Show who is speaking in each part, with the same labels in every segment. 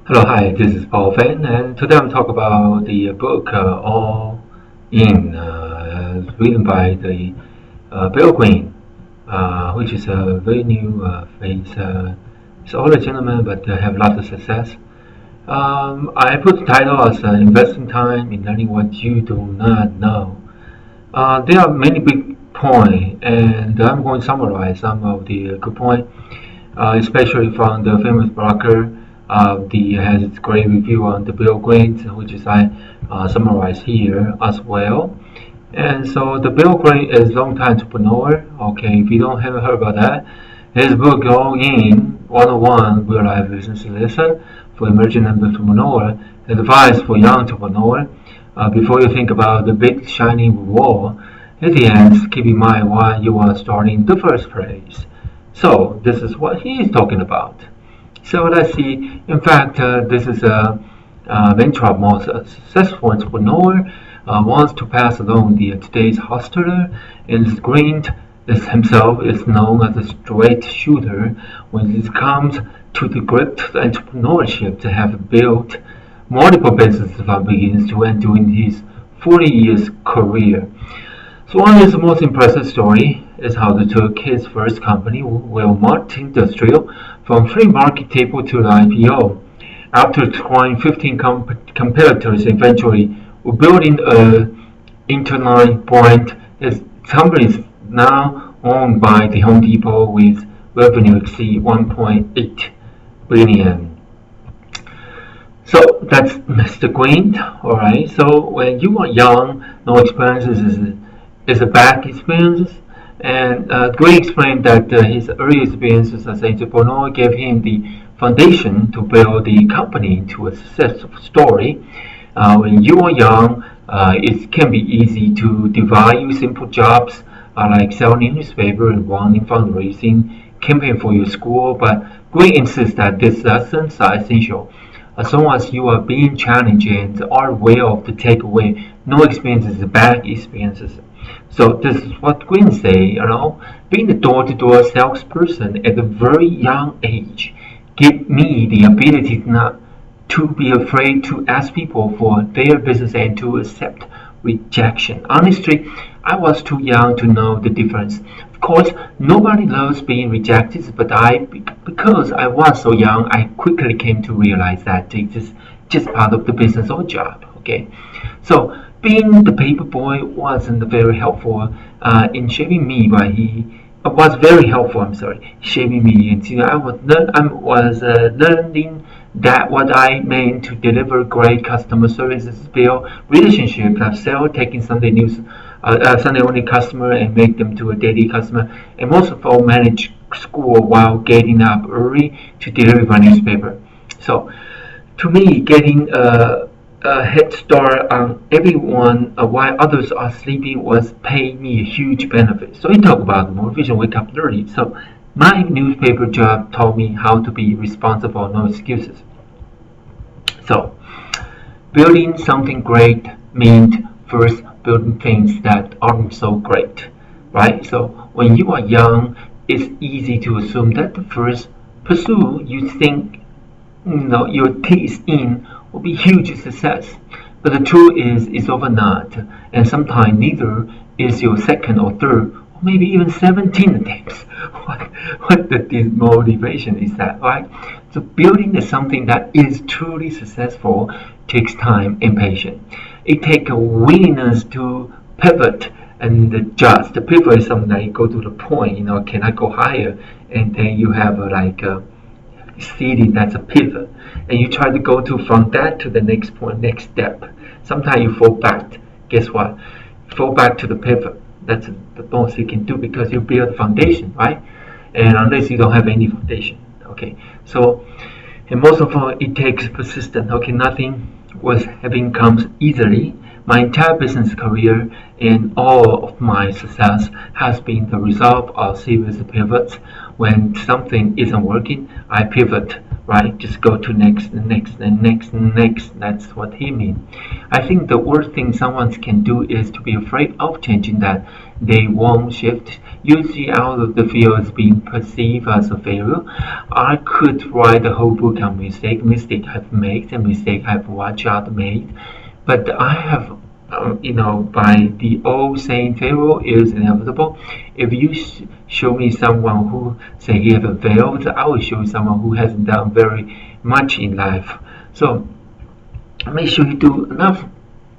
Speaker 1: Hello, hi, this is Paul Fan, and today I'm talking about the book All In, written by the Bill Green, which is a very new face. He's an older gentleman, but have lots of success. I put the title as Investing Time in Learning What You Do Not Know. There are many big points, and I'm going to summarize some of the good points, especially from the famous blogger. The has its great review on the Bill Green, which is I summarize here as well. And so the Bill Green is long-time entrepreneur. Okay, if you haven't heard about that, his book All In 101 Real Life Business Lesson for Emerging Entrepreneur, advice for young entrepreneur. Before you think about the big shiny reward, at the end, keep in mind why you are starting in the first place. So this is what he is talking about. So let's see. In fact, this is a venture most successful entrepreneur wants to pass along the today's hustler, and Green is himself is known as a straight shooter when it comes to the great entrepreneurship to have built multiple businesses from beginning to end during his 40 years career. So one of his most impressive story is how he took his first company, Walmart Industrial, from free market table to the IPO. After trying 15 competitors, eventually building an internet brand. His company is now owned by the Home Depot with revenue exceed 1.8 billion. So that's Mr. Green. Alright, so when you are young, no experiences is a bad experience. And Green explained that his early experiences as an entrepreneur gave him the foundation to build the company into a successful story. When you are young, it can be easy to divide simple jobs like selling newspaper and running fundraising campaign for your school, but Green insists that these lessons are essential. As long as you are being challenged and are aware of the takeaway, no experience is a bad experiences. So this is what Green say, being a door-to-door salesperson at a very young age give me the ability not to be afraid to ask people for their business and to accept rejection. Honestly, I was too young to know the difference. Of course, nobody loves being rejected, but because I was so young, I quickly came to realize that it is just part of the business or job. Okay, so being the paper boy wasn't very helpful in shaping me, but he was very helpful. I'm sorry, shaping me. And I was learning that what I meant to deliver great customer services, build relationships, sell, taking Sunday news, Sunday only customer and make them to a daily customer, and most of all manage school while getting up early to deliver my newspaper. So to me, getting a head start on everyone while others are sleeping was paying me a huge benefit. So we talk about motivation, wake up early. So my newspaper job taught me how to be responsible, no excuses. So building something great means first building things that aren't so great, right? So when you are young, it's easy to assume that the first pursuit you think your taste in will be huge success. But the truth is, it's often not, and sometimes neither is your second or third, or maybe even 17 attempts. What the motivation is that, right? So building something that is truly successful takes time and patience. It takes a willingness to pivot and adjust. The pivot is something that you go to the point, can I go higher? And then you have a seeding, that's a pivot, and you try to go from that to the next point, next step. Sometimes you fall back. Guess what? Fall back to the pivot. That's the most you can do because you build foundation, right? And unless you don't have any foundation, okay. So, and most of all, it takes persistence. Okay, nothing was having comes easily. My entire business career and all of my success has been the result of series of pivots. When something isn't working, I pivot right? Just go to next, next, and next, next. That's what he means. I think the worst thing someone can do is to be afraid of changing, that they won't shift. Usually out of the fear is being perceived as a failure. I could write a whole book on mistake I've made, and mistake I've watched out made, but I have by the old saying, failure is inevitable. If you show me someone who say he have failed, I will show you someone who hasn't done very much in life. So make sure you do enough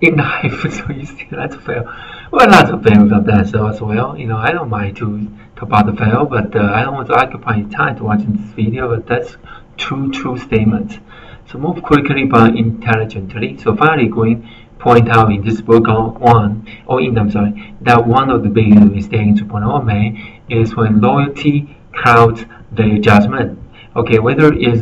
Speaker 1: in life so you still not to fail. Well, lots of fails of that so as well. I don't mind to talk about the fail, but I don't want to occupy your time to watch this video. But that's true statement. So move quickly but intelligently. So finally, going point out in this book that one of the biggest mistakes entrepreneurs make is when loyalty clouds their judgment. Okay, whether it's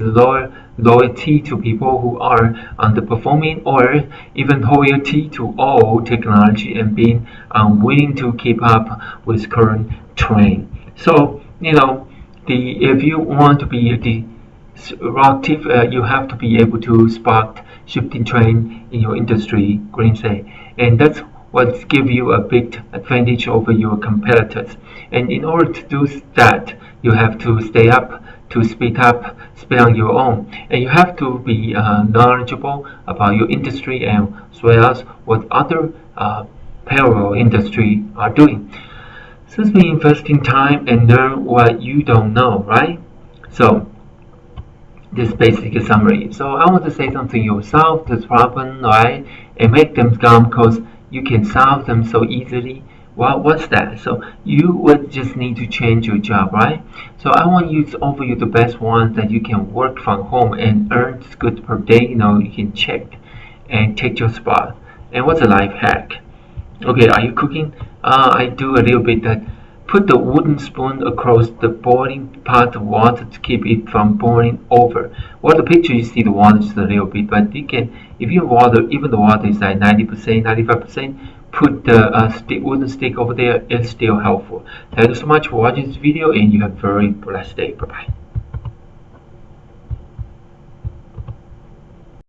Speaker 1: loyalty to people who are underperforming, or even loyalty to old technology and being unwilling to keep up with current trend. So if you want to be disruptive, you have to be able to spot shifting trend in your industry, Green say, and that's what gives you a big advantage over your competitors. And in order to do that, you have to stay up, to speed up, speed on your own, and you have to be knowledgeable about your industry and as well as what other parallel industry are doing. So it's been investing time and learn what you don't know, right? So this basic summary. So I want to say something. You solve this problem, right, and make them come because you can solve them so easily. Well, what's that? So you would just need to change your job, right? So I want you to offer you the best one that you can work from home and earn good per day. You can check and take your spot. And what's a life hack? Okay, are you cooking? I do a little bit that. Put the wooden spoon across the boiling pot of water to keep it from boiling over. Well, the picture you see the water just a little bit, but you can, if your water, even the water is like 90%, 95%, put the wooden stick over there. It's still helpful. Thank you so much for watching this video, and you have a very blessed day. Bye bye.